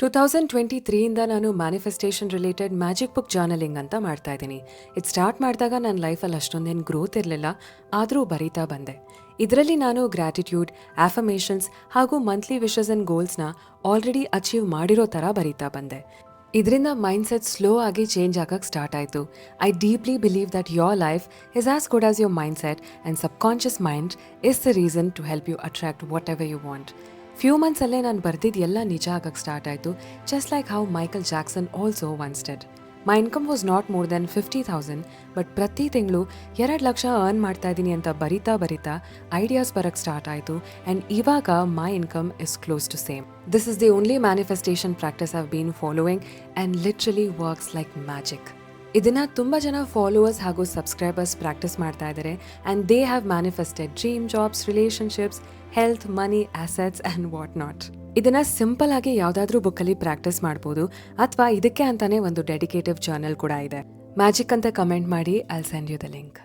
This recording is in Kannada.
2023ಇಂದ ನಾನು manifestation related magic book journaling ಅಂತ ಮಾಡ್ತಾ ಇದ್ದೀನಿ. ಇದು ಸ್ಟಾರ್ಟ್ ಮಾಡಿದಾಗ ನನ್ನ ಲೈಫಲ್ಲಿ ಅಷ್ಟೊಂದೇನು ಗ್ರೋತ್ ಇರಲಿಲ್ಲ, ಆದರೂ ಬರೀತಾ ಬಂದೆ. ಇದರಲ್ಲಿ ನಾನು ಗ್ರ್ಯಾಟಿಟ್ಯೂಡ್, ಆಫರ್ಮೇಷನ್ಸ್ ಹಾಗೂ ಮಂತ್ಲಿ ವಿಶಸ್ ಆ್ಯಂಡ್ ಗೋಲ್ಸ್ನ ಆಲ್ರೆಡಿ ಅಚೀವ್ ಮಾಡಿರೋ ಥರ ಬರೀತಾ ಬಂದೆ. ಇದರಿಂದ ಮೈಂಡ್ಸೆಟ್ ಸ್ಲೋ ಆಗಿ ಚೇಂಜ್ ಆಗಕ್ಕೆ ಸ್ಟಾರ್ಟ್ ಆಯಿತು. I deeply believe that your life is as good as your mindset and subconscious mind is the reason to help you attract whatever you want. Few ಮಂತ್ಸಲ್ಲೇ ನಾನು ಬರ್ದಿದ್ದು ಎಲ್ಲ ನಿಜ ಆಗಕ್ಕೆ ಸ್ಟಾರ್ಟ್ ಆಯಿತು, just like how Michael Jackson also once did. My income was not more than 50,000, but ಪ್ರತಿ ತಿಂಗಳು 2 ಲಕ್ಷ ಅರ್ನ್ ಮಾಡ್ತಾ ಇದ್ದೀನಿ ಅಂತ ಬರಿತಾ ಐಡಿಯಾಸ್ ಬರಕ್ಕೆ ಸ್ಟಾರ್ಟ್ ಆಯಿತು. ಆ್ಯಂಡ್ ಇವಾಗ my income is close to same. This is the only manifestation practice I've been following and literally works like magic. ಇದನ್ನು ತುಂಬ ಜನ ಫಾಲೋವರ್ಸ್ ಹಾಗೂ ಸಬ್ಸ್ಕ್ರೈಬರ್ಸ್ ಪ್ರಾಕ್ಟೀಸ್ ಮಾಡ್ತಾ ಇದ್ದಾರೆ and they have manifested dream jobs, relationships, health, money, assets and what not. ಇದನ್ನು ಸಿಂಪಲ್ ಆಗಿ ಯಾವುದಾದ್ರೂ ಬುಕ್ಕಲ್ಲಿ ಪ್ರಾಕ್ಟೀಸ್ ಮಾಡ್ಬೋದು, ಅಥವಾ ಇದಕ್ಕೆ ಅಂತಾನೆ ಒಂದು ಡೆಡಿಕೇಟಿವ್ ಜರ್ನಲ್ ಕೂಡ ಇದೆ. ಮ್ಯಾಜಿಕ್ ಅಂತ ಕಮೆಂಟ್ ಮಾಡಿ, I'll send you the link.